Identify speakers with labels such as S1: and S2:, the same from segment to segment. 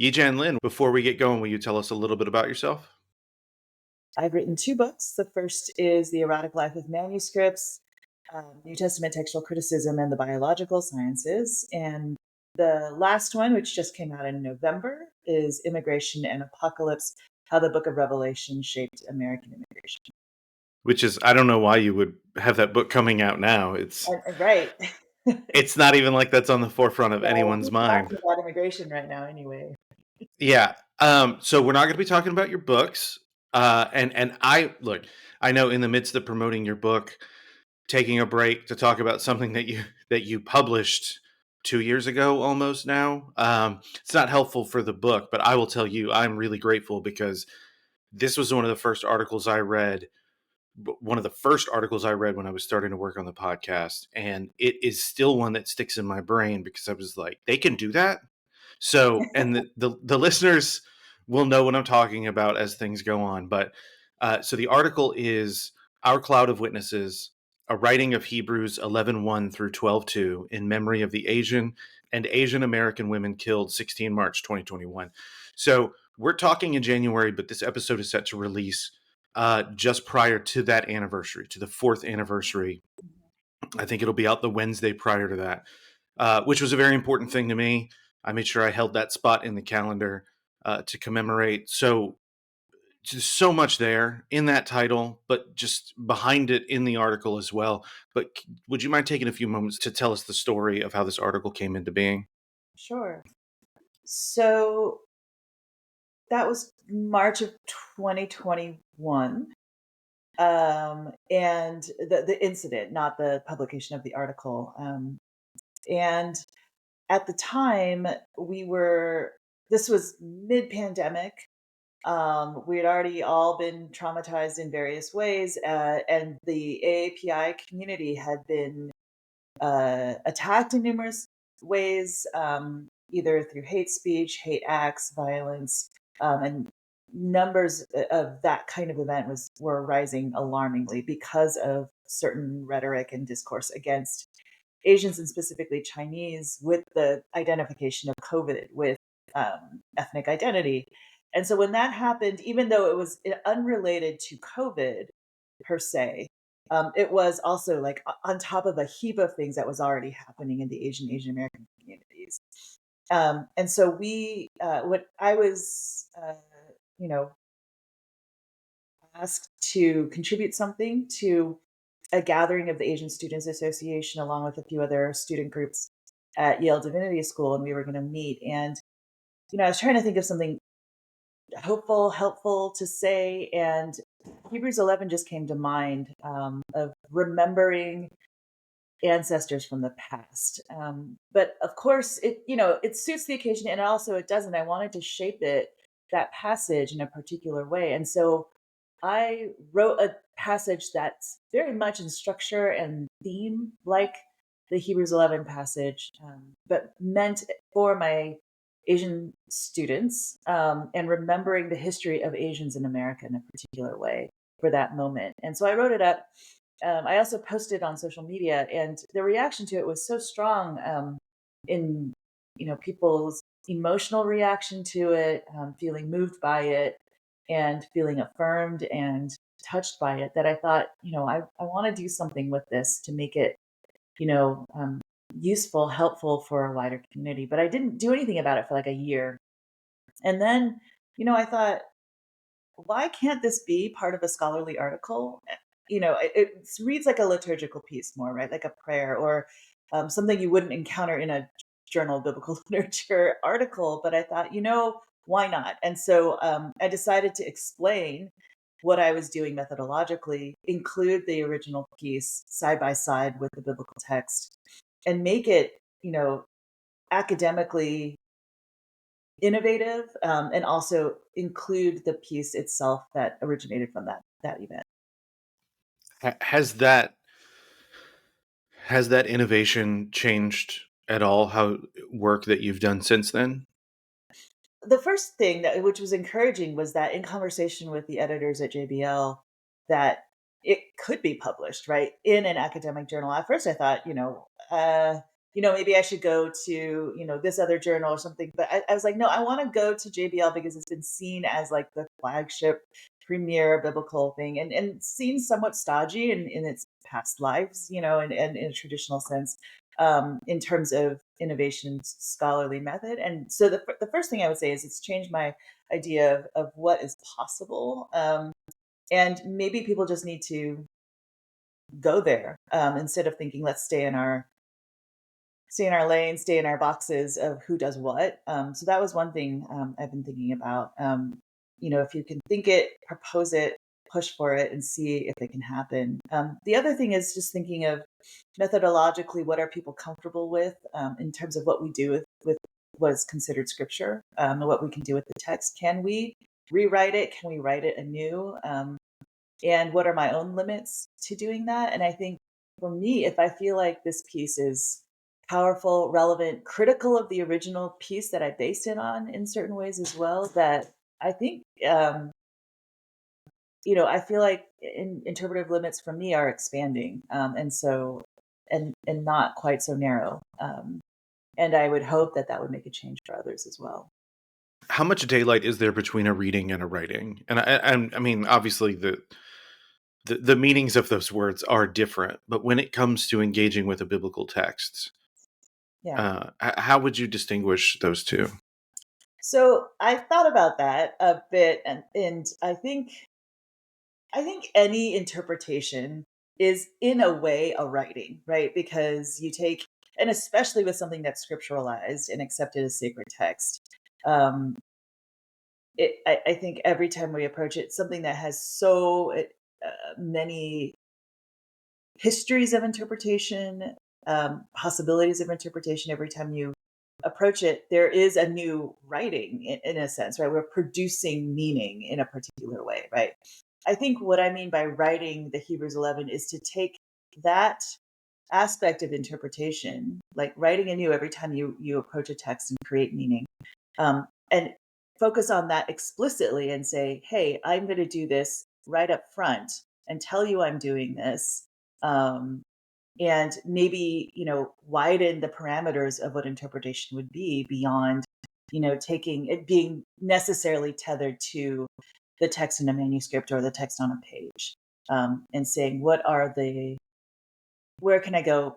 S1: Yii-Jan Lin, before we get going, will you tell us a little bit about yourself?
S2: I've written two books. The first is The Erotic Life of Manuscripts, New Testament Textual Criticism and the Biological Sciences. And the last one, which just came out in November, is Immigration and Apocalypse: How the Book of Revelation Shaped American Immigration.
S1: Which is, I don't know why you would have that book coming out now.
S2: Right.
S1: It's not even like that's on the forefront of
S2: No,
S1: anyone's
S2: who's
S1: mind.
S2: talking about immigration right now anyway?
S1: Yeah. So we're not going to be talking about your books. And I look, I know in the midst of promoting your book, taking a break to talk about something that you published 2 years ago almost now. It's not helpful for the book, but I will tell you, I'm really grateful because this was one of the first articles I read one of the first articles I read when I was starting to work on the podcast. And it is still one that sticks in my brain because I was like, they can do that. So, and the listeners will know what I'm talking about as things go on. But so the article is Our Cloud of Witnesses, a writing of Hebrews 11:1 through 12:2 in memory of the Asian American women killed 16 March 2021. So we're talking in January, but this episode is set to release just prior to that anniversary, to the fourth anniversary. I think it'll be out the Wednesday prior to that, which was a very important thing to me. I made sure I held that spot in the calendar to commemorate. So, just so much there in that title, but just behind it in the article as well. But would you mind taking a few moments to tell us the story of how this article came into being?
S2: Sure. So that was March of 2021. And the incident, not the publication of the article. And at the time, this was mid pandemic. We had already all been traumatized in various ways, and the AAPI community had been attacked in numerous ways, either through hate speech, hate acts, violence, and numbers of that kind of event were rising alarmingly because of certain rhetoric and discourse against Asians and specifically Chinese with the identification of COVID with ethnic identity. And so when that happened, even though it was unrelated to COVID per se, it was also like on top of a heap of things that was already happening in the Asian American communities. And so what I was, you know, asked to contribute something to a gathering of the Asian Students Association, along with a few other student groups at Yale Divinity School, and we were going to meet. And I was trying to think of something hopeful, helpful to say, and Hebrews 11 just came to mind, of remembering ancestors from the past. But of course, it suits the occasion, and also it doesn't. I wanted to shape that passage in a particular way, and so I wrote a passage that's very much in structure and theme like the Hebrews 11 passage, but meant for my Asian students, and remembering the history of Asians in America in a particular way for that moment. And so I wrote it up. I also posted on social media, and the reaction to it was so strong, in people's emotional reaction to it, feeling moved by it, and feeling affirmed and touched by it, that I thought, I want to do something with this to make it, you know, um, useful, helpful for a wider community. But I didn't do anything about it for like a year. And then, I thought, why can't this be part of a scholarly article? It reads like a liturgical piece more, right? Like a prayer or something you wouldn't encounter in a journal of biblical literature article. But I thought, why not? And so I decided to explain what I was doing methodologically, include the original piece side by side with the biblical text, and make it, academically innovative, and also include the piece itself that originated from that event.
S1: Ha- Has that has that innovation changed at all how work that you've done since then?
S2: The first thing that which was encouraging was that in conversation with the editors at JBL, that it could be published, right, in an academic journal. At first I thought, maybe I should go to, this other journal or something. But I was like, no, I want to go to JBL because it's been seen as like the flagship premier biblical thing, and seen somewhat stodgy in its past lives, and in a traditional sense, in terms of innovation scholarly method. And so the first thing I would say is it's changed my idea of what is possible. And maybe people just need to go there, instead of thinking, let's stay in our lane, stay in our boxes of who does what. So that was one thing, I've been thinking about. If you can think it, propose it, push for it, and see if it can happen. The other thing is just thinking of methodologically, what are people comfortable with, in terms of what we do with what is considered scripture, and what we can do with the text. Can we rewrite it? Can we write it anew? And what are my own limits to doing that? And I think for me, if I feel like this piece is powerful, relevant, critical of the original piece that I based it on in certain ways as well, that I think, I feel like interpretive limits for me are expanding, and so, and not quite so narrow. And I would hope that that would make a change for others as well.
S1: How much daylight is there between a reading and a writing? And I mean, obviously, the meanings of those words are different, but when it comes to engaging with a biblical text,
S2: Yeah.
S1: how would you distinguish those two?
S2: So I thought about that a bit, and I think any interpretation is in a way a writing, right? Because you take, and especially with something that's scripturalized and accepted as sacred text, um, I think every time we approach it, something that has so many histories of interpretation, possibilities of interpretation, every time you approach it, there is a new writing in a sense, right? We're producing meaning in a particular way, right? I think what I mean by writing the Hebrews 11 is to take that aspect of interpretation, like writing anew every time you approach a text and create meaning, and focus on that explicitly and say, hey, I'm going to do this right up front and tell you I'm doing this. Um, and maybe, widen the parameters of what interpretation would be beyond, taking it being necessarily tethered to the text in a manuscript or the text on a page, and saying, where can I go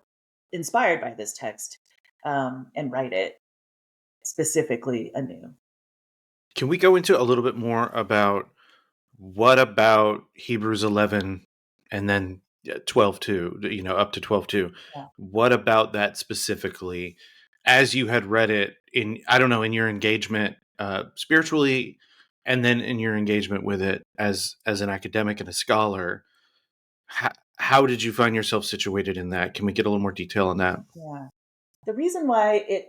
S2: inspired by this text, and write it specifically anew.
S1: Can we go into a little bit more about what about Hebrews 11 and then 12 2, up to 12 2?
S2: Yeah.
S1: What about that specifically, as you had read it in, I don't know, in your engagement spiritually, and then in your engagement with it as an academic and a scholar? How did you find yourself situated in that? Can we get a little more detail on that?
S2: Yeah. The reason why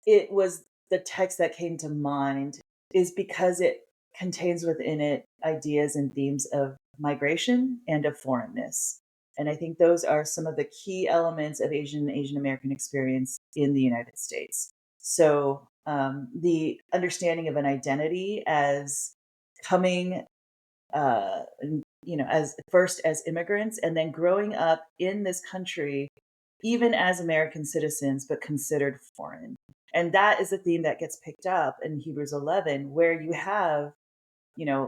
S2: it was the text that came to mind is because it contains within it ideas and themes of migration and of foreignness. And I think those are some of the key elements of Asian American experience in the United States. So, the understanding of an identity as coming, as first as immigrants, and then growing up in this country, even as American citizens, but considered foreign. And that is a theme that gets picked up in Hebrews 11, where you have,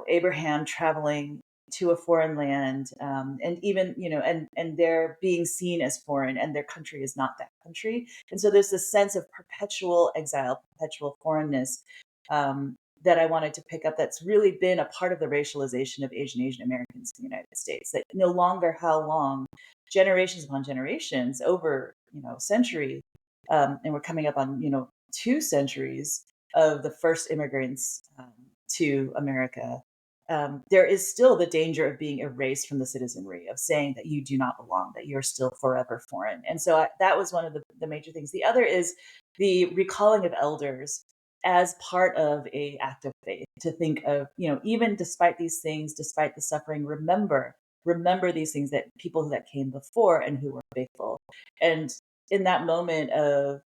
S2: Abraham traveling to a foreign land, and even, and they're being seen as foreign, and their country is not that country. And so there's this sense of perpetual exile, perpetual foreignness, that I wanted to pick up. That's really been a part of the racialization of Asian Americans in the United States. That no longer how long, generations upon generations, over century, and we're coming up on 2 centuries of the first immigrants, to America, there is still the danger of being erased from the citizenry, of saying that you do not belong, that you're still forever foreign. And so that was one of the major things. The other is the recalling of elders as part of a act of faith, to think of, even despite these things, despite the suffering, remember these things, that people that came before and who were faithful. And in that moment of,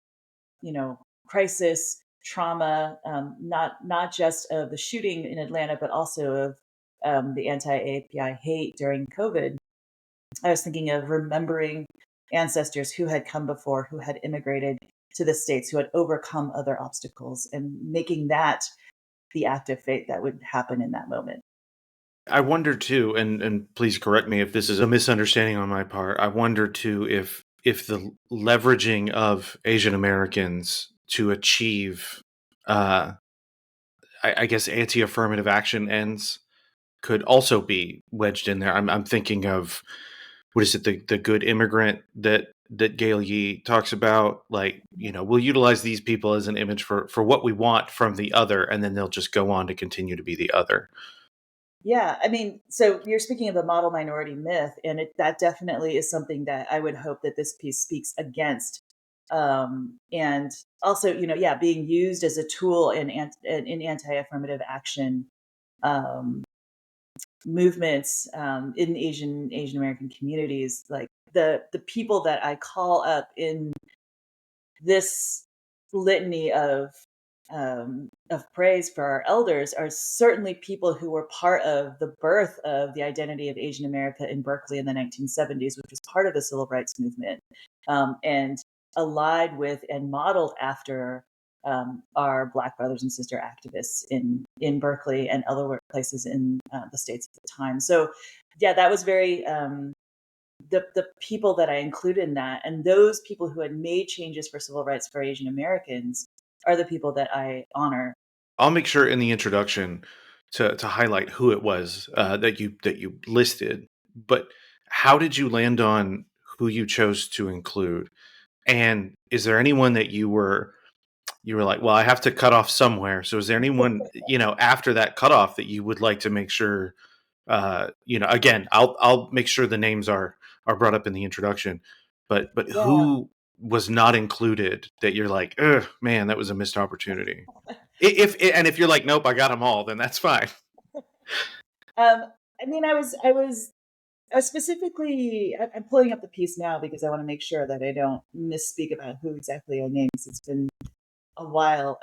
S2: crisis, trauma, not just of the shooting in Atlanta, but also of, the anti-API hate during COVID, I was thinking of remembering ancestors who had come before, who had immigrated to the States, who had overcome other obstacles, and making that the act of faith that would happen in that moment.
S1: I wonder too, and please correct me if this is a misunderstanding on my part. I wonder too if the leveraging of Asian Americans to achieve, uh, I guess, anti-affirmative action ends could also be wedged in there. I'm thinking of, what is it, the good immigrant that Gail Yee talks about, like, we'll utilize these people as an image for what we want from the other, and then they'll just go on to continue to be the other.
S2: Yeah, I mean, so you're speaking of the model minority myth, and that definitely is something that I would hope that this piece speaks against. And also, yeah, being used as a tool in anti-affirmative action um, movements in Asian American communities, like the people that I call up in this litany of praise for our elders are certainly people who were part of the birth of the identity of Asian America in Berkeley in the 1970s, which was part of the civil rights movement, and allied with and modeled after our Black brothers and sister activists in Berkeley and other places in the states at the time. So, yeah, that was very the people that I included in that, and those people who had made changes for civil rights for Asian Americans are the people that I honor.
S1: I'll make sure in the introduction to highlight who it was, that you listed. But how did you land on who you chose to include? And is there anyone that you were like, well, I have to cut off somewhere. So is there anyone, after that cutoff that you would like to make sure, again, I'll make sure the names are brought up in the introduction, but
S2: Yeah.
S1: who was not included that you're like, ugh, man, that was a missed opportunity. If you're like, nope, I got them all, then that's fine.
S2: Um, I mean, I was specifically. I'm pulling up the piece now because I want to make sure that I don't misspeak about who exactly I named. 'Cause it's been a while.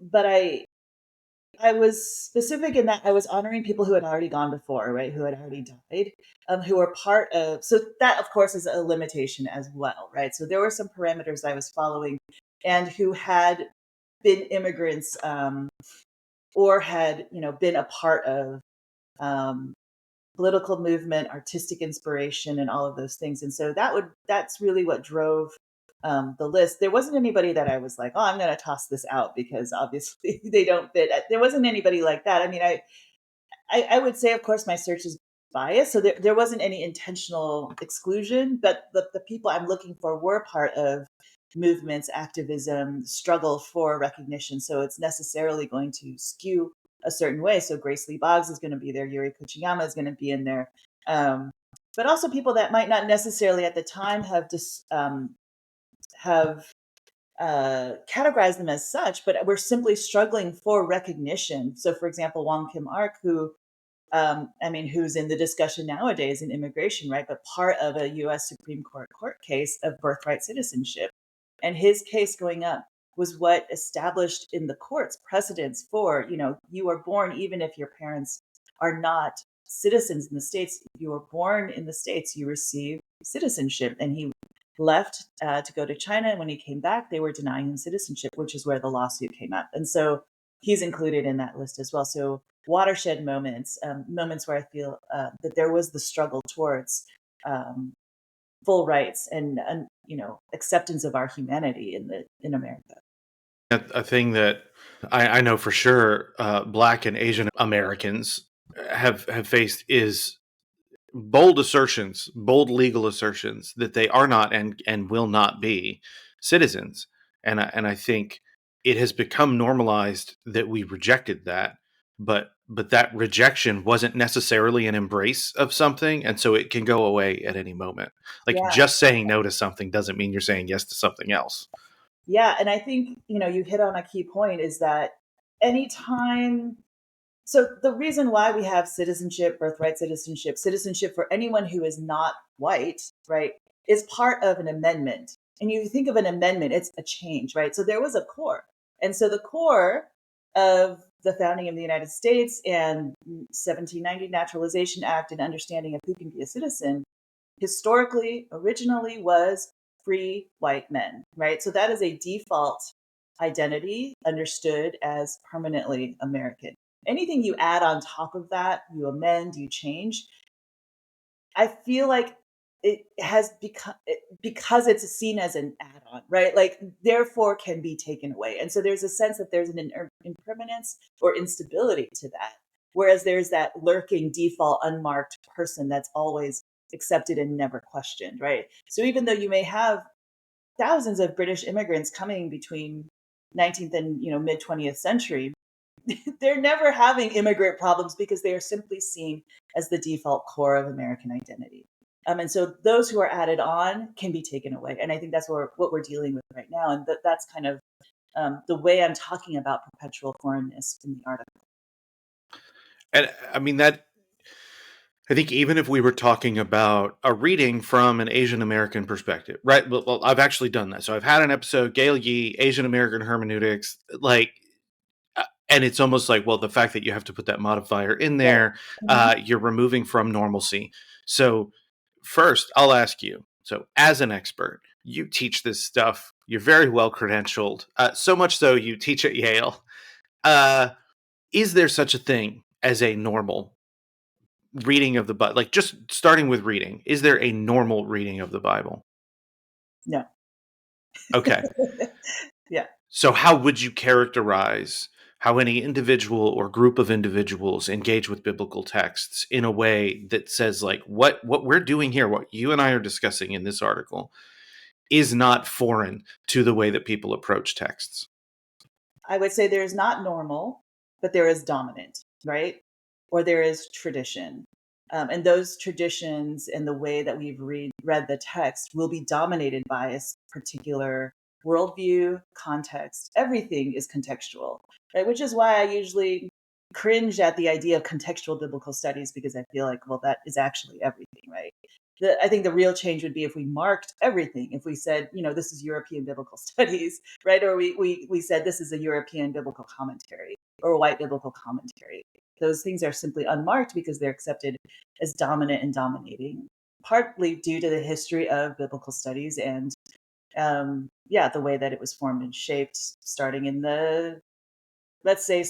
S2: But I was specific in that I was honoring people who had already gone before, right? Who had already died, who were part of. So that, of course, is a limitation as well, right? So there were some parameters I was following, and who had been immigrants or had, been a part of um, political movement, artistic inspiration, and all of those things. And so that's really what drove the list. There wasn't anybody that I was like, oh, I'm going to toss this out because obviously they don't fit. There wasn't anybody like that. I mean, I would say, of course, my search is biased, so there wasn't any intentional exclusion, but the people I'm looking for were part of movements, activism, struggle for recognition. So it's necessarily going to skew a certain way. So Grace Lee Boggs is going to be there, Yuri Kochiyama is going to be in there, um, but also people that might not necessarily at the time have categorized them as such, but we're simply struggling for recognition. So, for example, Wong Kim Ark, who I mean, who's in the discussion nowadays in immigration, right? But part of a U.S. Supreme Court case of birthright citizenship, and his case going up was what established in the courts precedents for, you are born even if your parents are not citizens in the states. You were born in the states, you receive citizenship, and he left to go to China. And when he came back, they were denying him citizenship, which is where the lawsuit came up. And so he's included in that list as well. So watershed moments, moments where I feel that there was the struggle towards um, full rights and acceptance of our humanity in America.
S1: A thing that I know for sure, Black and Asian Americans have faced is bold assertions, bold legal assertions that they are not and will not be citizens. And I think it has become normalized that we rejected that, but that rejection wasn't necessarily an embrace of something, and so it can go away at any moment. Like,
S2: Yeah,
S1: just saying no to something doesn't mean you're saying yes to something else.
S2: yeah, and I think you hit on a key point is that anytime. So the reason why we have citizenship, birthright citizenship, citizenship for anyone who is not white, right, is part of an amendment. And you think of an amendment, it's a change, right? So there was a core. And so the core of the founding of the United States and 1790 Naturalization Act and understanding of who can be a citizen historically, originally was free white men, right? So that is a default identity understood as permanently American. Anything you add on top of that, you amend, you change, I feel like it has become because it's seen as an add-on, right? Like therefore can be taken away. And so there's a sense that there's an impermanence or instability to that. Whereas there's that lurking default unmarked person that's always accepted and never questioned, right? So even though you may have thousands of British immigrants coming between 19th and mid 20th century, they're never having immigrant problems because they are simply seen as the default core of American identity. And so those who are added on can be taken away. And I think that's what we're dealing with right now. And that's kind of the way I'm talking about perpetual foreignness in the article.
S1: And I mean, that I think even if we were talking about a reading from an Asian American perspective, right? Well, I've actually done that. So I've had an episode, Gail Yee, Asian American hermeneutics, like, and it's almost like, well, the fact that you have to put that modifier in
S2: Right.
S1: there,
S2: Mhm.
S1: you're removing from normalcy. So first, I'll ask you. So as an expert, you teach this stuff. You're very well credentialed, so much so you teach at Yale. Uh, is there such a thing as a normal reading of the Bible? Like, just starting with reading, is there a normal reading of the Bible?
S2: No.
S1: Okay.
S2: Yeah.
S1: So how would you characterize how any individual or group of individuals engage with biblical texts in a way that says, like, what we're doing here, what you and I are discussing in this article, is not foreign to the way that people approach texts?
S2: I would say there is not normal, but there is dominant, right? Or there is tradition. And those traditions and the way that we've read the text will be dominated by a particular worldview, context. Everything is contextual, right? Which is why I usually cringe at the idea of contextual biblical studies because I feel like, well, that is actually everything, right? I think the real change would be if we marked everything. If we said, this is European biblical studies, right? Or we said this is a European biblical commentary or a white biblical commentary. Those things are simply unmarked because they're accepted as dominant and dominating, partly due to the history of biblical studies and, yeah, the way that it was formed and shaped, starting in let's say,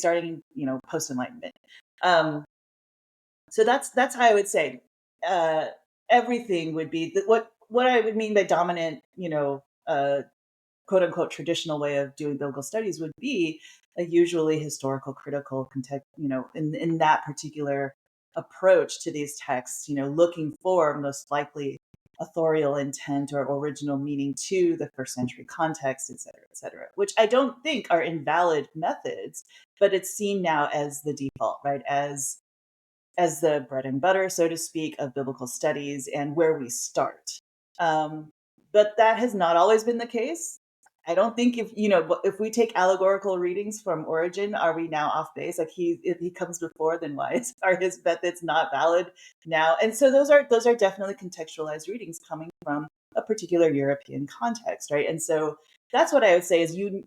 S2: post Enlightenment. Um, so that's how I would say uh, everything would be what I would mean by dominant, quote unquote traditional way of doing biblical studies would be a usually historical, critical context, in that particular approach to these texts, looking for most likely authorial intent or original meaning to the first century context, et cetera, which I don't think are invalid methods, but it's seen now as the default, right? As the bread and butter, so to speak, of biblical studies and where we start. But that has not always been the case. I don't think if we take allegorical readings from Origin, are we now off base? Like if he comes before, then why are his methods not valid now? And so those are definitely contextualized readings coming from a particular European context, right? And so that's what I would say is you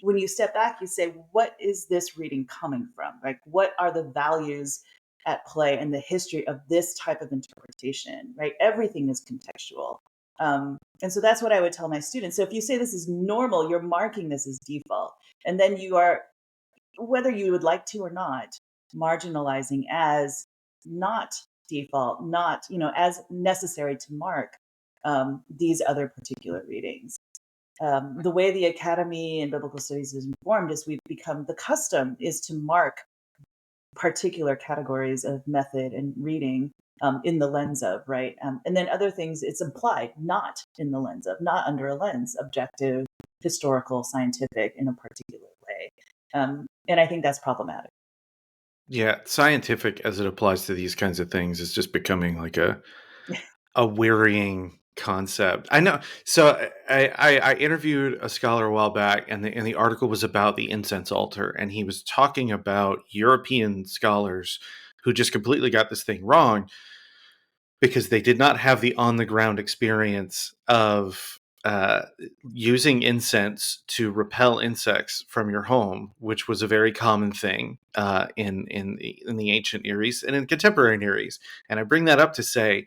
S2: when you step back, you say, what is this reading coming from? Like, what are the values at play in the history of this type of interpretation, right? Everything is contextual. And so that's what I would tell my students. So if you say this is normal, you're marking this as default. And then you are, whether you would like to or not, marginalizing as not default, not, as necessary to mark these other particular readings. The way the academy and biblical studies is informed is we've become the custom is to mark particular categories of method and reading in the lens of right and then other things it's implied not in the lens of not under a lens objective historical scientific in a particular way and I think that's problematic.
S1: Yeah, scientific as it applies to these kinds of things is just becoming like a wearying concept. I know. So I interviewed a scholar a while back, and the article was about the incense altar, and he was talking about European scholars who just completely got this thing wrong because they did not have the on the ground experience of using incense to repel insects from your home, which was a very common thing in the ancient Near East and in contemporary Near East. And I bring that up to say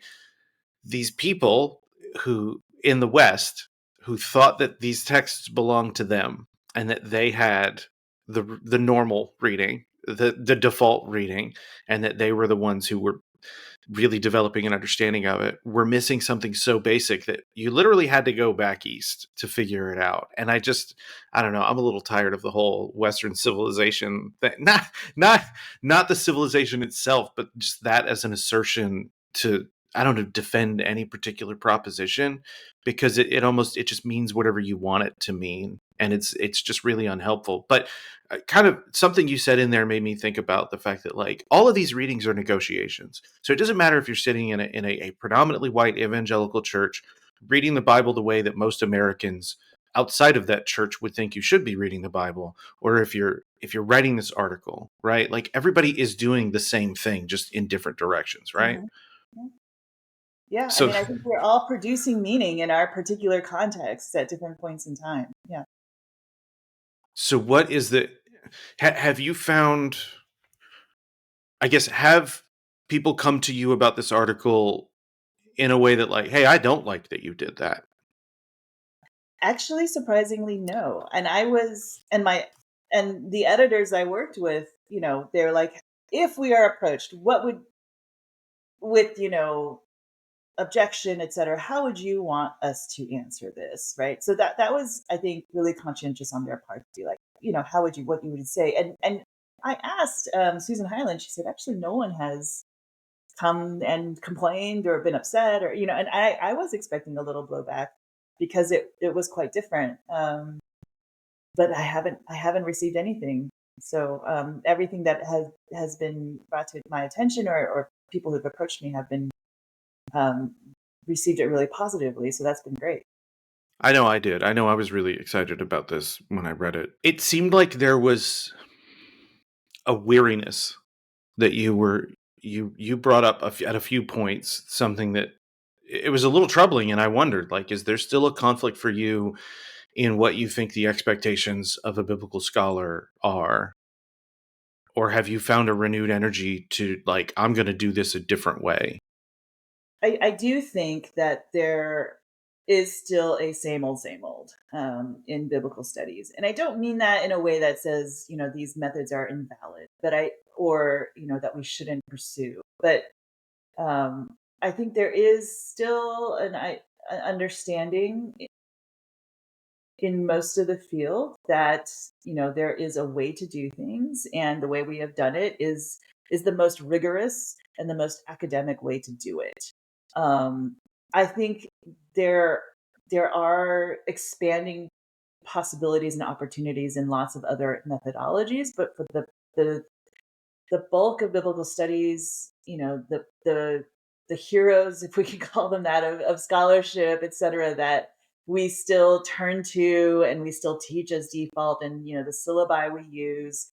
S1: these people who in the West who thought that these texts belonged to them and that they had the normal reading, the default reading, and that they were the ones who were really developing an understanding of it, we're missing something so basic that you literally had to go back east to figure it out. And I don't know, I'm a little tired of the whole Western civilization thing. Not the civilization itself, but just that as an assertion to, I don't know, defend any particular proposition, because it just means whatever you want it to mean. And it's just really unhelpful. But kind of something you said in there made me think about the fact that like all of these readings are negotiations. So it doesn't matter if you're sitting in a predominantly white evangelical church reading the Bible the way that most Americans outside of that church would think you should be reading the Bible, or if you're writing this article, right? Like everybody is doing the same thing, just in different directions, right?
S2: Mhm. Yeah. Yeah, I
S1: So
S2: mean, I think we're all producing meaning in our particular contexts at different points in time. Yeah.
S1: so what is the have you found, I guess, have people come to you about this article in a way that like, hey, I don't like that you did that?
S2: Actually, surprisingly, no. And the editors I worked with, they're like, if we are approached, what would with, objection, et cetera, how would you want us to answer this? Right. So that was, I think, really conscientious on their part to be like, what you would say. And I asked Susan Highland, she said, actually, no one has come and complained or been upset or, and I was expecting a little blowback because it was quite different. But I haven't received anything. So everything that has been brought to my attention or people who've approached me have been um, received it really positively. So that's been great.
S1: I know I did. I know I was really excited about this when I read it. It seemed like there was a weariness that you brought up at a few points, something that it was a little troubling, and I wondered, like, is there still a conflict for you in what you think the expectations of a biblical scholar are, or have you found a renewed energy to like, I'm going to do this a different way?
S2: I do think that there is still a same old in biblical studies. And I don't mean that in a way that says, these methods are invalid, or, that we shouldn't pursue. But I think there is still an understanding in most of the field that there is a way to do things, and the way we have done it is the most rigorous and the most academic way to do it. I think there there are expanding possibilities and opportunities in lots of other methodologies, but for the the bulk of biblical studies, the heroes, if we can call them that, of scholarship, et cetera, that we still turn to and we still teach as default, and the syllabi we use,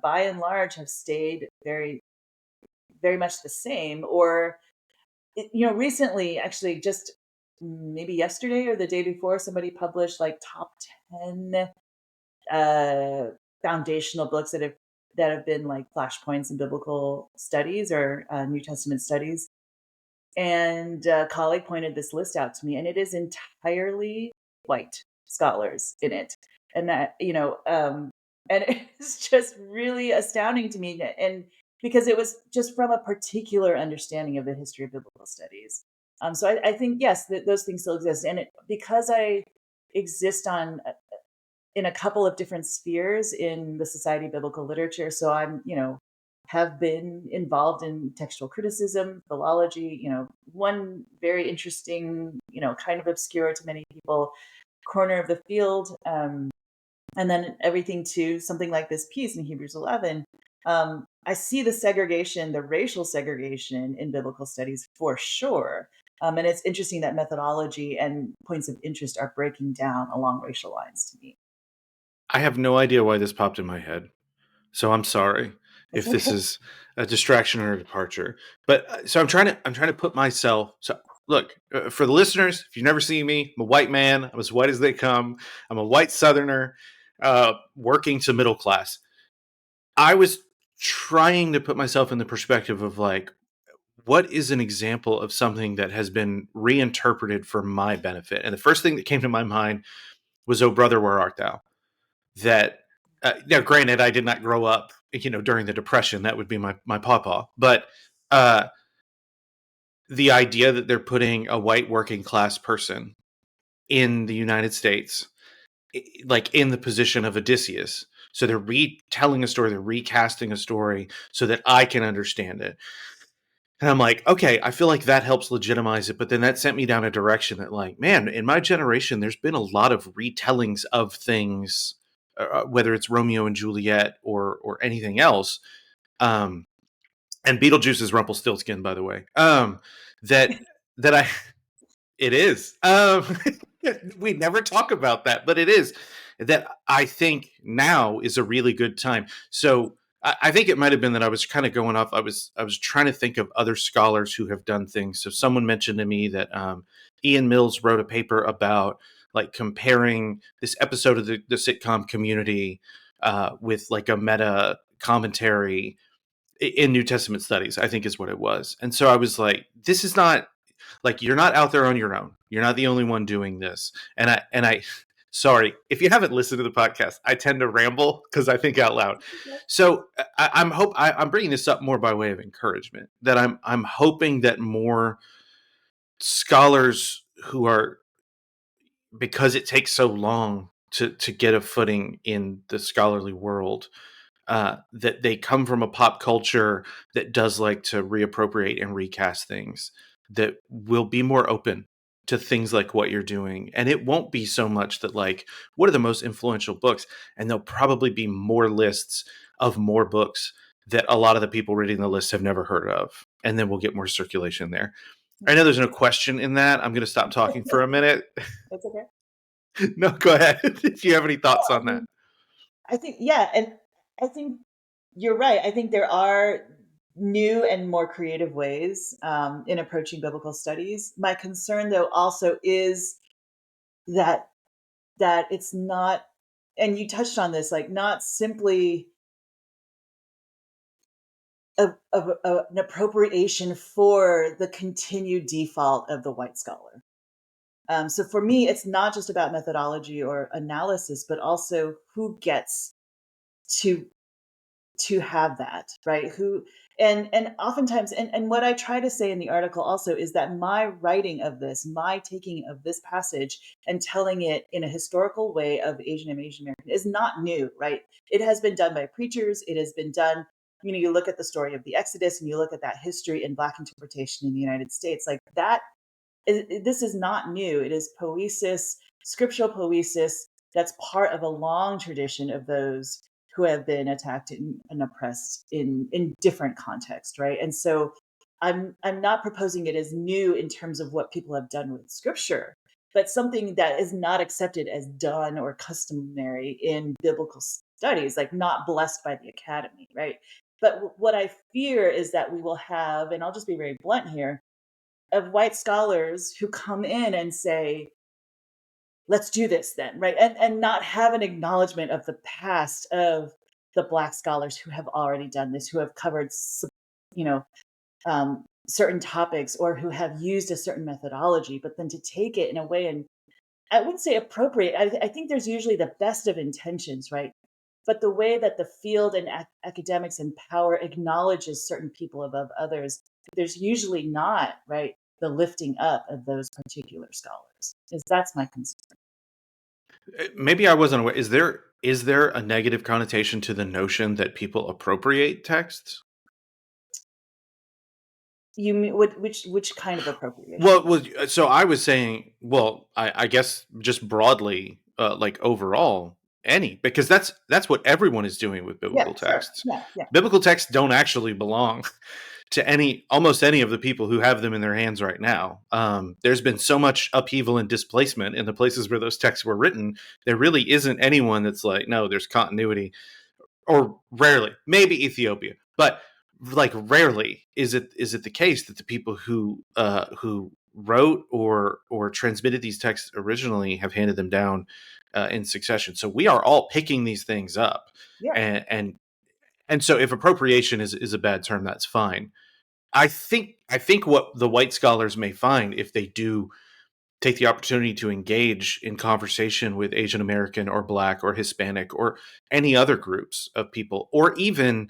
S2: by and large, have stayed very, very much the same. Or recently, actually, just maybe yesterday or the day before, somebody published like top 10 uh, foundational books that have been like flashpoints in biblical studies or New Testament studies. And a colleague pointed this list out to me, and it is entirely white scholars in it, and and it's just really astounding to me, and because it was just from a particular understanding of the history of biblical studies. So I think yes, those things still exist, and because I exist on in a couple of different spheres in the Society of Biblical Literature. So I'm, have been involved in textual criticism, philology, one very interesting, kind of obscure to many people corner of the field. And then everything to something like this piece in Hebrews 11. I see the segregation, the racial segregation in biblical studies for sure. And it's interesting that methodology and points of interest are breaking down along racial lines to me.
S1: I have no idea why this popped in my head, so I'm sorry
S2: That's
S1: if this
S2: okay.
S1: is a distraction or a departure. But so I'm trying to put myself. So look, for the listeners, if you've never seen me, I'm a white man. I'm as white as they come. I'm a white Southerner, working to middle class. I was trying to put myself in the perspective of like, what is an example of something that has been reinterpreted for my benefit? And the first thing that came to my mind was "Oh Brother, Where Art Thou?" That now, granted, I did not grow up, during the Depression. That would be my pawpaw. But uh, the idea that they're putting a white working class person in the United States, like in the position of Odysseus. So they're retelling a story, they're recasting a story so that I can understand it. And I'm like, okay, I feel like that helps legitimize it. But then that sent me down a direction that, like, man, in my generation, there's been a lot of retellings of things, whether it's Romeo and Juliet or anything else. Um, and Beetlejuice's Rumpelstiltskin, by the way. That that I It is. We never talk about that, but it is that I think now is a really good time. So I think it might have been that I was kind of going off. I was trying to think of other scholars who have done things. So someone mentioned to me that Ian Mills wrote a paper about like comparing this episode of the sitcom Community with like a meta commentary in New Testament studies, I think is what it was. And so I was like, this is not like, you're not out there on your own. You're not the only one doing this. And I sorry, if you haven't listened to the podcast, I tend to ramble because I think out loud. So I'm bringing this up more by way of encouragement, that I'm hoping that more scholars who are, because it takes so long to get a footing in the scholarly world, that they come from a pop culture that does like to reappropriate and recast things, that will be more open to things like what you're doing. And it won't be so much that, like, what are the most influential books? And there'll probably be more lists of more books that a lot of the people reading the list have never heard of. And then we'll get more circulation there. I know there's no question in that. I'm going to stop talking for a minute.
S2: That's okay.
S1: No, go ahead. If you have any
S2: No,
S1: thoughts
S2: I
S1: on that.
S2: mean, I think, yeah, and I think you're right. I think there are new and more creative ways in approaching biblical studies. My concern, though, also is that it's not, and you touched on this, like not simply an appropriation for the continued default of the white scholar. So for me, it's not just about methodology or analysis, but also who gets to have that, right? Who, and oftentimes, and what I try to say in the article also is that my writing of this, my taking of this passage and telling it in a historical way of Asian and Asian American is not new, right? It has been done by preachers. It has been done, you look at the story of the Exodus and you look at that history in Black interpretation in the United States, like that this is not new. It is poesis, scriptural poesis, that's part of a long tradition of those who have been attacked and oppressed in different contexts, right? And so I'm not proposing it as new in terms of what people have done with scripture, but something that is not accepted as done or customary in biblical studies, like not blessed by the academy, right? But what I fear is that we will have, and I'll just be very blunt here, of white scholars who come in and say, let's do this then, right? And not have an acknowledgement of the past of the Black scholars who have already done this, who have covered, you know, certain topics or who have used a certain methodology, but then to take it in a way, and I wouldn't say appropriate. I think there's usually the best of intentions, right? But the way that the field and academics and power acknowledges certain people above others, there's usually not, right, the lifting up of those particular scholars. Is that's my concern.
S1: Maybe I wasn't aware. Is there a negative connotation to the notion that people appropriate texts?
S2: You mean which kind of appropriation?
S1: So I was saying, well, I guess just broadly, like overall, any, because that's what everyone is doing with
S2: Yeah,
S1: biblical
S2: sure.
S1: texts.
S2: Yeah, yeah,
S1: Biblical texts don't actually belong to almost any of the people who have them in their hands right now. There's been so much upheaval and displacement in the places where those texts were written. There really isn't anyone that's like, no, there's continuity, or rarely, maybe Ethiopia, but like rarely is it the case that the people who wrote or transmitted these texts originally have handed them down in succession. So we are all picking these things up,
S2: yeah.
S1: and so if appropriation is a bad term, that's fine. I think what the white scholars may find if they do take the opportunity to engage in conversation with Asian American or Black or Hispanic or any other groups of people, or even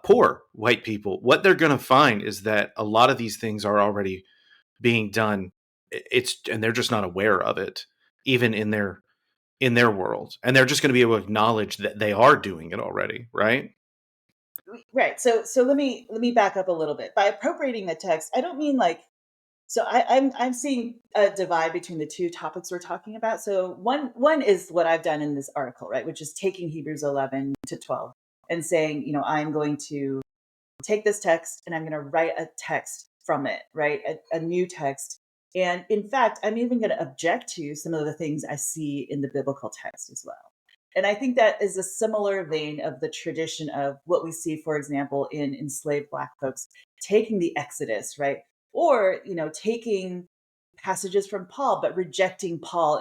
S1: poor white people, what they're going to find is that a lot of these things are already being done. And they're just not aware of it, even in their world, and they're just going to be able to acknowledge that they are doing it already, right?
S2: Right. So let me back up a little bit. By appropriating the text, I don't mean like so I'm seeing a divide between the two topics we're talking about. So one is what I've done in this article, right, which is taking Hebrews 11 to 12 and saying, I'm going to take this text and I'm going to write a text from it, right? A new text. And in fact, I'm even going to object to some of the things I see in the biblical text as well. And I think that is a similar vein of the tradition of what we see, for example, in enslaved Black folks taking the Exodus, right? Or, taking passages from Paul, but rejecting Paul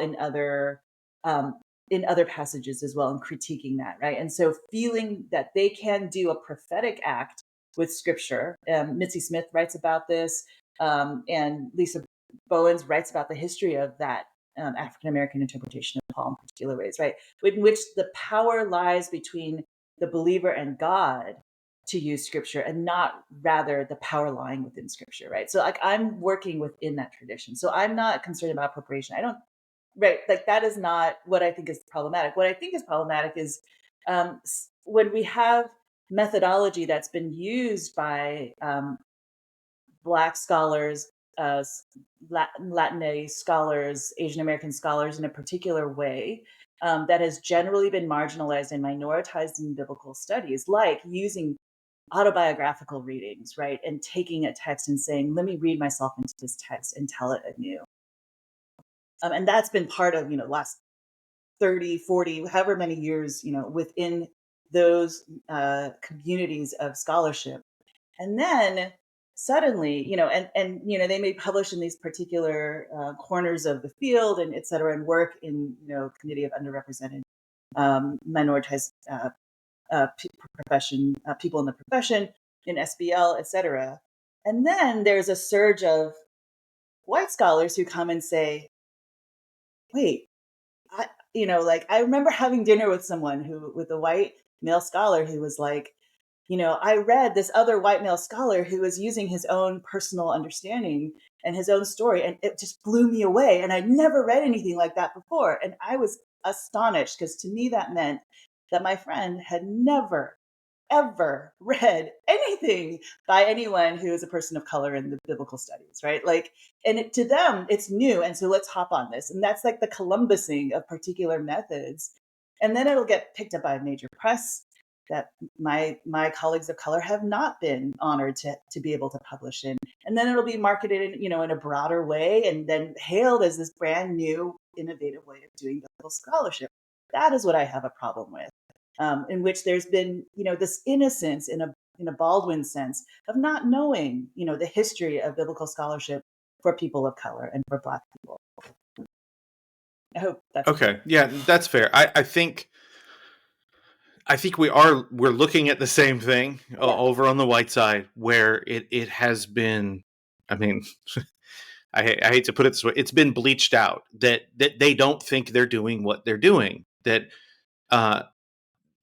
S2: um, in other passages as well and critiquing that, right? And so feeling that they can do a prophetic act with scripture. Mitzi Smith writes about this, and Lisa Bowens writes about the history of that African American interpretation of Paul in particular ways, right? In which the power lies between the believer and God to use scripture and not rather the power lying within scripture, right? So like I'm working within that tradition. So I'm not concerned about appropriation. I don't, right, like that is not what I think is problematic. What I think is problematic is when we have methodology that's been used by Black scholars, Latinx scholars, Asian American scholars in a particular way that has generally been marginalized and minoritized in biblical studies, like using autobiographical readings, right? And taking a text and saying, let me read myself into this text and tell it anew. And that's been part of, last 30, 40, however many years, within those communities of scholarship. And then suddenly, they may publish in these particular corners of the field and et cetera, and work in, community of underrepresented minoritized people in the profession, in SBL, et cetera. And then there's a surge of white scholars who come and say, wait, like I remember having dinner with someone with a white male scholar who was like, I read this other white male scholar who was using his own personal understanding and his own story, and it just blew me away. And I'd never read anything like that before. And I was astonished because to me, that meant that my friend had never, ever read anything by anyone who is a person of color in the biblical studies, right? Like, and to them, it's new. And so let's hop on this. And that's like the Columbusing of particular methods. And then it'll get picked up by a major press that my colleagues of color have not been honored to be able to publish in. And then it'll be marketed in a broader way and then hailed as this brand new, innovative way of doing biblical scholarship. That is what I have a problem with in which there's been, this innocence in a Baldwin sense of not knowing, the history of biblical scholarship for people of color and for Black people. I hope that's clear.
S1: Okay, yeah, that's fair. I think we're looking at the same thing
S2: Yeah.
S1: over on the white side, where it has been. I mean, I hate to put it this way, it's been bleached out that they don't think they're doing what they're doing. Uh,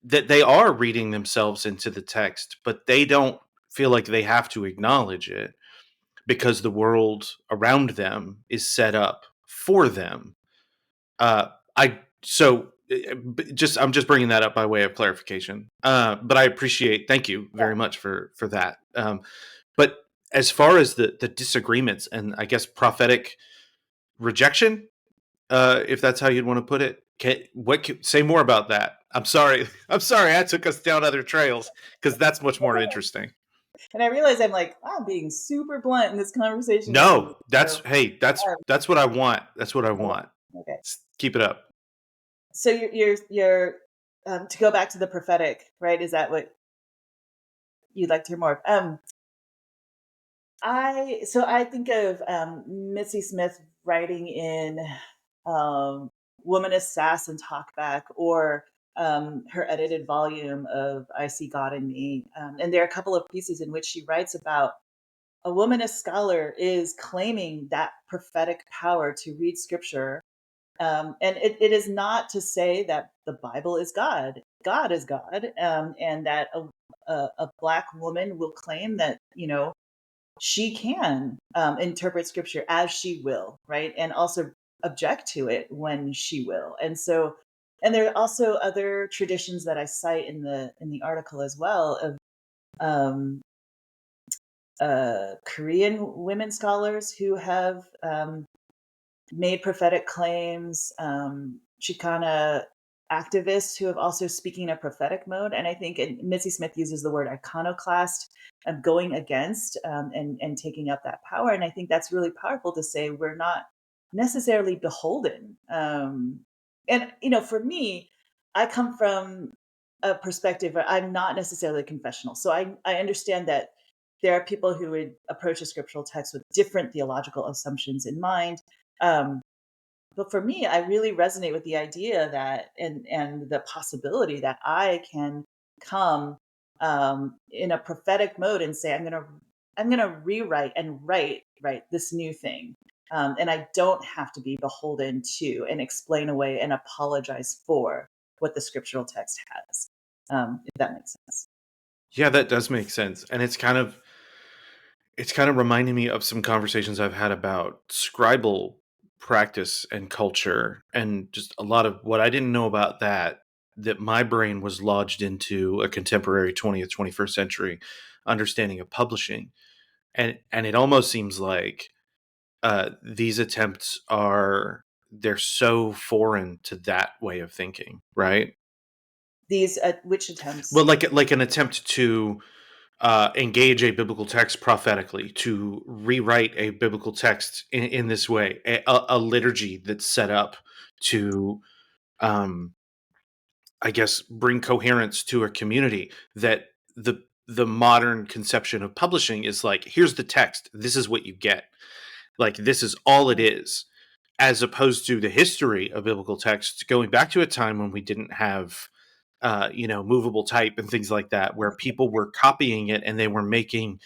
S1: that they are reading themselves into the text, but they don't feel like they have to acknowledge it because the world around them is set up for them. I so just I'm just bringing that up by way of clarification. But I appreciate, thank you
S2: Yeah.
S1: very much for that. But as far as the disagreements and I guess prophetic rejection, if that's how you'd want to put it, say more about that? I'm sorry. I'm sorry. I took us down other trails because that's much more interesting.
S2: And I realize I'm being super blunt in this conversation with you.
S1: No, that's
S2: So,
S1: hey, that's
S2: um,
S1: that's what I want. That's what I
S2: okay.
S1: want.
S2: Okay.
S1: Keep it up.
S2: So you're to go back to the prophetic, right? Is that what you'd like to hear more of? I think of Mitzi Smith writing in Womanist Sass and Talkback, or her edited volume of I See God in Me. And there are a couple of pieces in which she writes about a womanist scholar is claiming that prophetic power to read scripture. And it is not to say that the Bible is God. God is God, and that a Black woman will claim that, she can interpret scripture as she will, right? And also object to it when she will. And so, and there are also other traditions that I cite in the article as well of um, Korean women scholars who have made prophetic claims, Chicana activists who have also speaking a prophetic mode. And I think Mitzi Smith uses the word iconoclast of going against and taking up that power. And I think that's really powerful to say we're not necessarily beholden. And, for me, I come from a perspective where I'm not necessarily confessional. So I understand that there are people who would approach a scriptural text with different theological assumptions in mind. um, but for me, I really resonate with the idea that and the possibility that I can come in a prophetic mode and say, I'm gonna rewrite and write this new thing. And I don't have to be beholden to and explain away and apologize for what the scriptural text has. If that makes sense.
S1: Yeah, that does make sense, and it's kind of reminding me of some conversations I've had about scribal practice and culture, and just a lot of what I didn't know about that my brain was lodged into a contemporary 20th 21st century understanding of publishing. And it almost seems like these attempts they're so foreign to that way of thinking, right?
S2: These which attempts?
S1: Well, like an attempt to engage a biblical text prophetically, to rewrite a biblical text in this way, a liturgy that's set up to, um, I guess, bring coherence to a community. That the modern conception of publishing is like, here's the text, this is what you get, like this is all it
S2: Mm,
S1: is, as opposed to the history of biblical texts going back to a time when we didn't have movable type and things like that, where people were copying it and they were making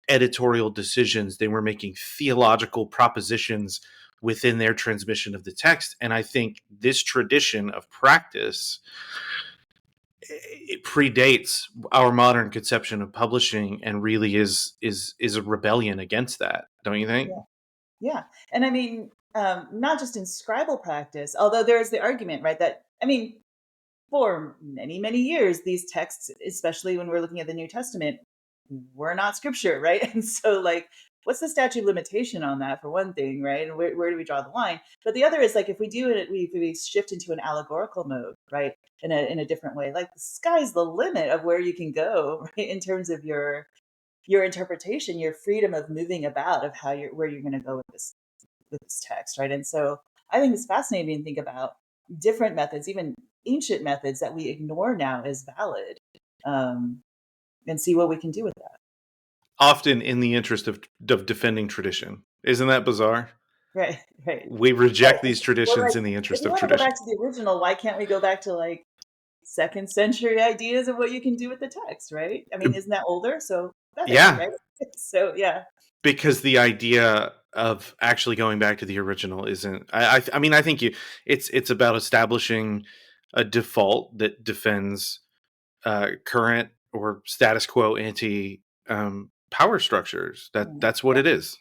S1: editorial decisions, they were making theological propositions within their transmission of the text. And I think this tradition of practice, it predates our modern conception of publishing, and really is a rebellion against that, don't you think?
S2: yeah. Yeah. And I mean, not just in scribal practice, although there is the argument, right, that, I mean, for many, many years, these texts, especially when we're looking at the New Testament, were not scripture, right? And so, like, what's the statute of limitation on that, for one thing, right? And where do we draw the line? But the other is, like, if we do it, we shift into an allegorical mode, right? In a different way, like the sky's the limit of where you can go, right? In terms of your interpretation, your freedom of moving about, of how you're where you're going to go with this text, right? And so I think it's fascinating to think about different methods, even ancient methods that we ignore now as valid, um, and see what we can do with that.
S1: Often in the interest of defending tradition. Isn't that bizarre?
S2: Right, right.
S1: We reject
S2: Right.
S1: these
S2: Well,
S1: traditions
S2: like,
S1: in the
S2: if
S1: interest
S2: we
S1: of
S2: want to go
S1: tradition.
S2: back to the original, why can't we go back to like second century ideas of what you can do with the text, right? I mean, isn't that older? So better,
S1: Yeah,
S2: right? So yeah.
S1: because the idea of actually going back to the original isn't. I mean, I think it's about establishing a default that defends current or status quo anti power structures. That's what
S2: Yeah.
S1: it is.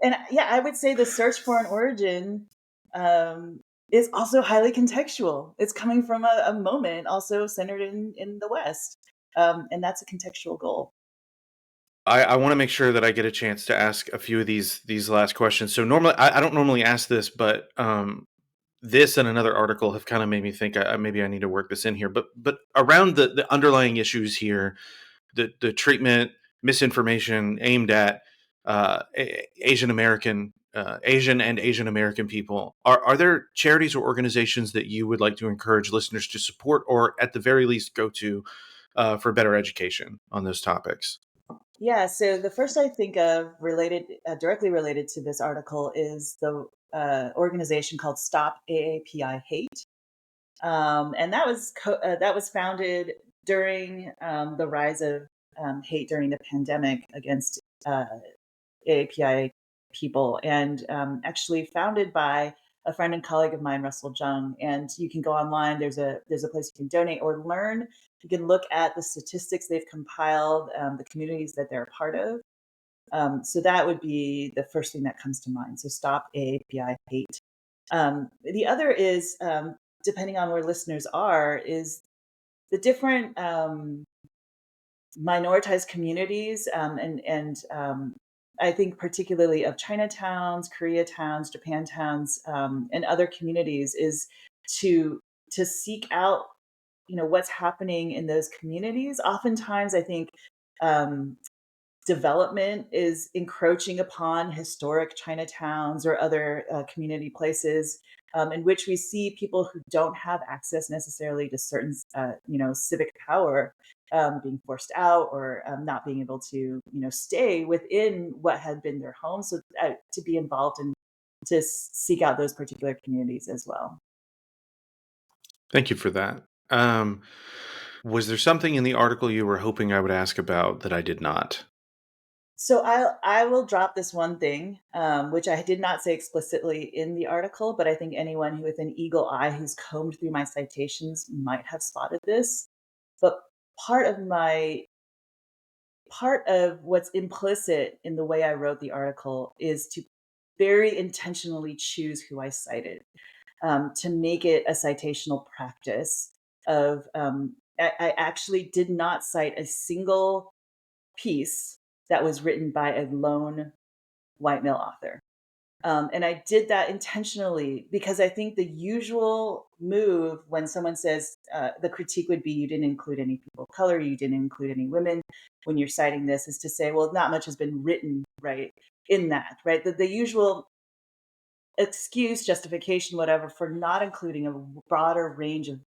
S2: And yeah, I would say the search for an origin um, is also highly contextual. It's coming from a moment also centered in the West, and that's a contextual goal.
S1: I want to make sure that I get a chance to ask a few of these last questions. So normally, I don't normally ask this, but this and another article have kind of made me think maybe I need to work this in here. But around the underlying issues here, the treatment, misinformation aimed at Asian and Asian American people. Are there charities or organizations that you would like to encourage listeners to support, or at the very least go to for better education on those topics?
S2: Yeah. So the first I think of related, directly related to this article is the organization called Stop AAPI Hate, and that was founded during the rise of hate during the pandemic against AAPI people, and actually founded by a friend and colleague of mine, Russell Jung. And you can go online. There's a place you can donate or learn. You can look at the statistics they've compiled, the communities that they're a part of. So that would be the first thing that comes to mind. So stop AAPI hate. The other is, depending on where listeners are, is the different minoritized communities, and I think particularly of Chinatowns, Koreatowns, Japantowns, and other communities, is to to seek out, what's happening in those communities. Oftentimes, I think um, development is encroaching upon historic Chinatowns or other community places, in which we see people who don't have access necessarily to certain, civic power, being forced out, or not being able to, stay within what had been their home. So to be involved and to seek out those particular communities as well.
S1: Thank you for that. Was there something in the article you were hoping I would ask about that I did not?
S2: So I will drop this one thing, which I did not say explicitly in the article, but I think anyone who with an eagle eye who's combed through my citations might have spotted this. But part of my part of what's implicit in the way I wrote the article is to very intentionally choose who I cited, to make it a citational practice of I actually did not cite a single piece that was written by a lone white male author. And I did that intentionally because I think the usual move when someone says, the critique would be, you didn't include any people of color, you didn't include any women when you're citing this, is to say, well, not much has been written, right, in that, right? The usual excuse, justification, whatever, for not including a broader range of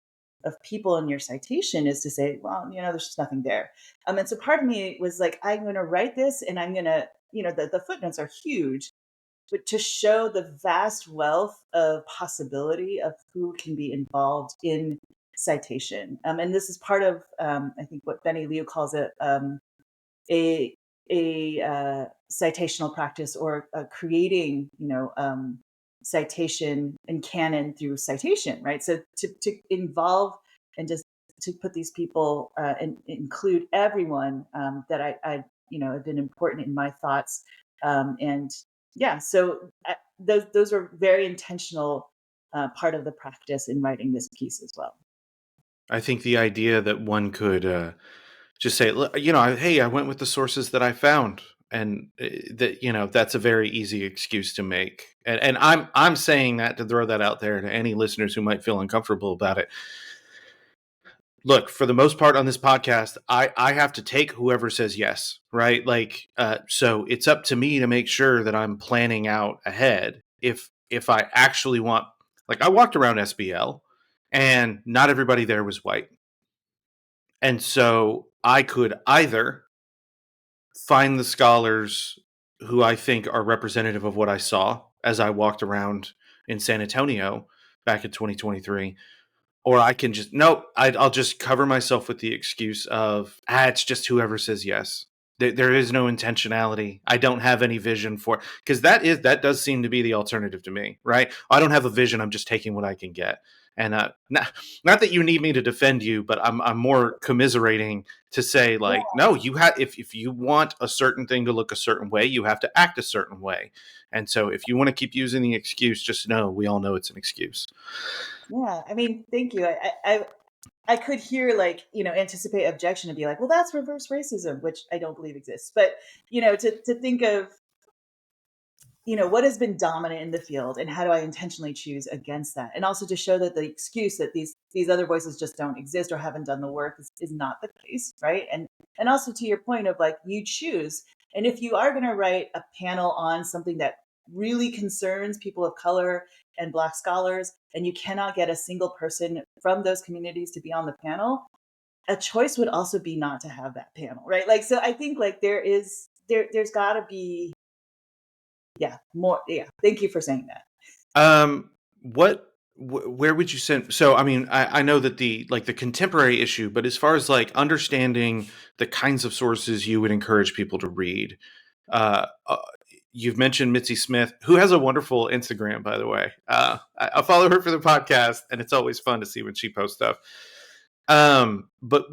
S2: people in your citation is to say, well, there's just nothing there. And so part of me was like, I'm going to write this, and I'm going to, the footnotes are huge, but to show the vast wealth of possibility of who can be involved in citation. And this is part of, I think, what Benny Liu calls it, a citational practice, or creating, citation and canon through citation, right? So to involve and just to put these people, and include everyone, that have been important in my thoughts, and yeah, so those are very intentional, part of the practice in writing this piece as well.
S1: I think the idea that one could just say, Hey, I went with the sources that I found," and that that's a very easy excuse to make. And I'm saying that to throw that out there to any listeners who might feel uncomfortable about it. Look, for the most part on this podcast, I have to take whoever says yes, right? Like, so it's up to me to make sure that I'm planning out ahead. If I actually want, like, I walked around SBL, and not everybody there was white, and so I could either find the scholars who I think are representative of what I saw as I walked around in San Antonio back in 2023, or I can just nope. I'll just cover myself with the excuse of it's just whoever says yes. There is no intentionality. I don't have any vision for, because that does seem to be the alternative to me, right? I don't have a vision. I'm just taking what I can get. And not that you need me to defend you, but I'm more commiserating to say, like, no, you have, if you want a certain thing to look a certain way, you have to act a certain way. And so if you want to keep using the excuse, just know we all know it's an excuse.
S2: Yeah, I mean, thank you. I could hear, like, anticipate objection and be like, well, that's reverse racism, which I don't believe exists. But, to think of, what has been dominant in the field, and how do I intentionally choose against that? And also to show that the excuse that these other voices just don't exist or haven't done the work is not the case, right? And also to your point of, like, you choose. And if you are going to write a panel on something that really concerns people of color and Black scholars, and you cannot get a single person from those communities to be on the panel, a choice would also be not to have that panel, right? Like, so I think, like, there's got to be, yeah, more. Yeah, thank you for saying that.
S1: What where would you send? So I mean, I know that the contemporary issue, but as far as like understanding the kinds of sources you would encourage people to read, Uh, uh, you've mentioned Mitzi Smith, who has a wonderful Instagram, by the way. I follow her for the podcast, and it's always fun to see when she posts stuff. But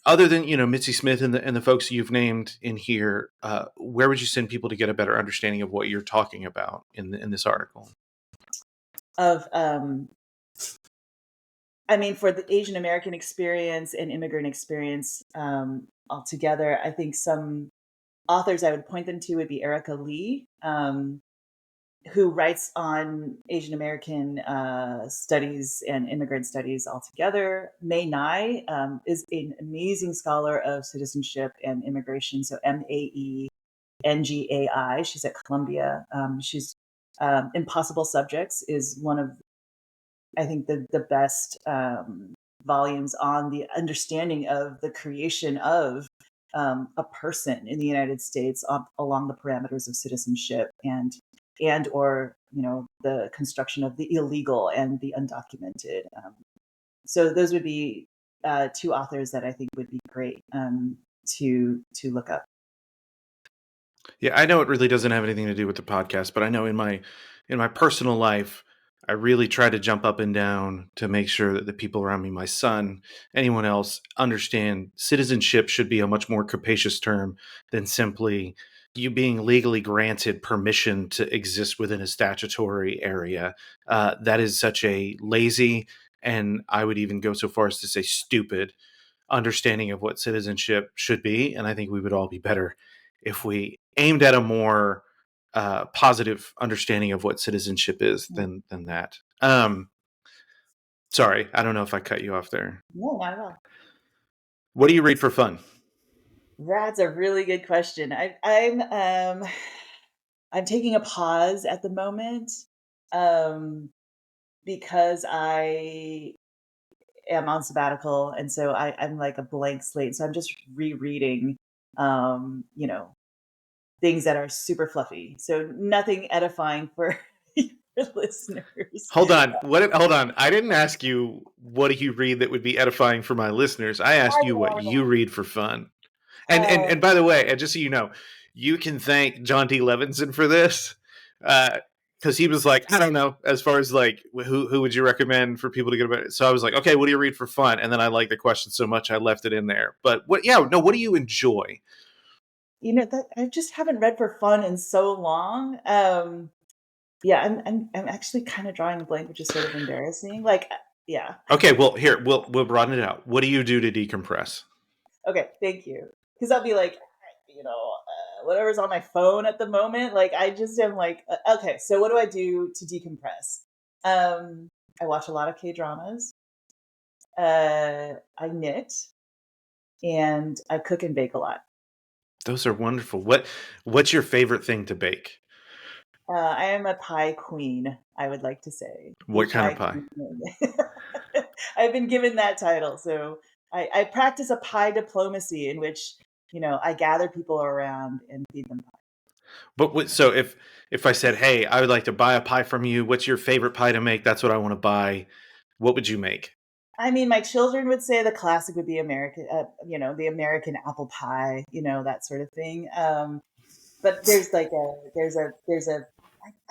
S1: other than Mitzi Smith and the folks you've named in here, where would you send people to get a better understanding of what you're talking about in this article?
S2: Of I mean, for the Asian American experience and immigrant experience altogether, I think some authors I would point them to would be Erica Lee, who writes on Asian American studies and immigrant studies altogether. May Ngai is an amazing scholar of citizenship and immigration. So Maengai. She's at Columbia. She's Impossible Subjects is one of, I think, the best volumes on the understanding of the creation of a person in the United States along the parameters of citizenship and or the construction of the illegal and the undocumented. So those would be two authors that I think would be great to look up.
S1: Yeah, I know it really doesn't have anything to do with the podcast, but I know in my personal life, I really try to jump up and down to make sure that the people around me, my son, anyone else, understand citizenship should be a much more capacious term than simply you being legally granted permission to exist within a statutory area. That is such a lazy, and I would even go so far as to say stupid understanding of what citizenship should be. And I think we would all be better if we aimed at a more positive understanding of what citizenship is
S2: Mm.
S1: than that. Sorry, I don't know if I cut you off there.
S2: No, not at all.
S1: What do you read for fun?
S2: That's a really good question. I'm taking a pause at the moment um, because I am on sabbatical, and so I'm like a blank slate. So I'm just rereading, you know, things that are super fluffy. So nothing edifying for your listeners.
S1: Hold on. Hold on. I didn't ask you what do you read that would be edifying for my listeners. I
S2: I
S1: asked you what
S2: know.
S1: you read for fun. And by the way, and just so you know, you can thank John D. Levinson for this, because he was like, I don't know, as far as like who would you recommend for people to get about it. So I was like, okay, what do you read for fun? And then I liked the question so much I left it in there. But what? Yeah, no. What do you enjoy?
S2: That I just haven't read for fun in so long. Yeah, I'm actually kind of drawing a blank, which is sort of embarrassing. Yeah.
S1: Okay, well here we'll broaden it out. What do you do to decompress?
S2: Okay, thank you. Because I'll be like, whatever's on my phone at the moment. Like, I just am like, okay, so what do I do to decompress? I watch a lot of K dramas. I knit and I cook and bake a lot.
S1: Those are wonderful. What's your favorite thing to bake?
S2: I am a pie queen, I would like to say.
S1: What kind of
S2: Pie
S1: pie?
S2: queen. I've been given that title. So I practice a pie diplomacy in which, I gather people around and feed them pie.
S1: So if I said, "Hey, I would like to buy a pie from you. What's your favorite pie to make? That's what I want to buy." What would you make?
S2: I mean, my children would say the classic would be American, the American apple pie, that sort of thing. But there's a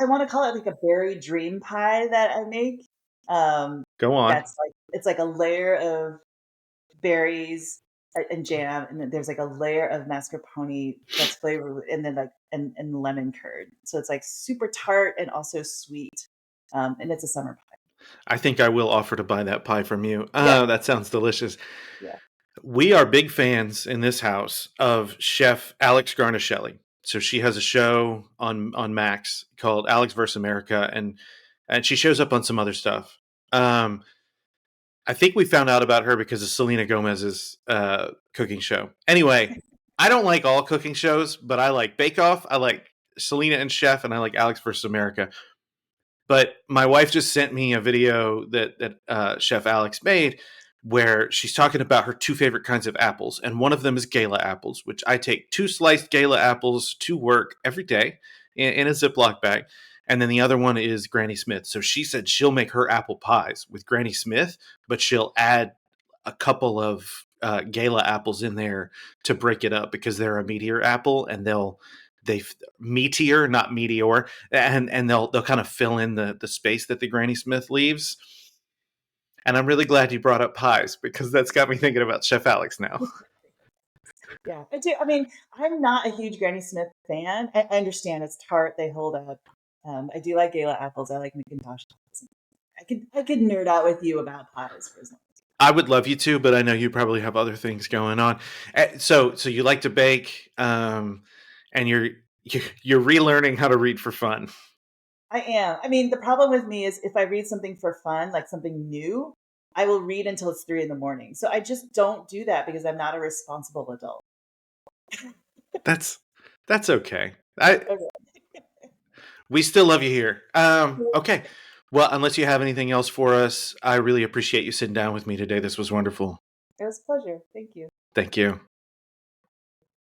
S2: I want to call it like a berry dream pie that I make.
S1: Go on.
S2: That's like it's like a layer of berries and jam, and then there's like a layer of mascarpone that's flavored and then and lemon curd. So it's like super tart and also sweet. And it's a summer pie.
S1: I think I will offer to buy that pie from you.
S2: Yeah,
S1: Oh, that sounds delicious.
S2: yeah.
S1: We are big fans in this house of Chef Alex Garnaschelli. So she has a show on Max called Alex vs. America, and she shows up on some other stuff. Um, I think we found out about her because of Selena Gomez's cooking show. Anyway, I don't like all cooking shows, but I like Bake Off. I like Selena and Chef, and I like Alex vs. America. But my wife just sent me a video that Chef Alex made where she's talking about her two favorite kinds of apples, and one of them is Gala apples, which I take two sliced Gala apples to work every day in a Ziploc bag. And then the other one is Granny Smith. So she said she'll make her apple pies with Granny Smith, but she'll add a couple of Gala apples in there to break it up because they're a meteor apple, and they meteor, not meteor, and they'll kind of fill in the space that the Granny Smith leaves. And I'm really glad you brought up pies because that's got me thinking about Chef Alex now.
S2: Yeah, I do. I mean, I'm not a huge Granny Smith fan. I understand it's tart; they hold up. I do like Gala apples. I like McIntosh apples. I could nerd out with you about pies for as long.
S1: I would love you to, but I know you probably have other things going on. So you like to bake, and you're relearning how to read for fun.
S2: I am. I mean, the problem with me is if I read something for fun, like something new, I will read until it's 3 in the morning. So I just don't do that because I'm not a responsible adult.
S1: That's that's okay. I
S2: Okay.
S1: We still love you here. Okay. Well, unless you have anything else for us, I really appreciate you sitting down with me today. This was wonderful.
S2: It was a pleasure. Thank you.
S1: Thank you.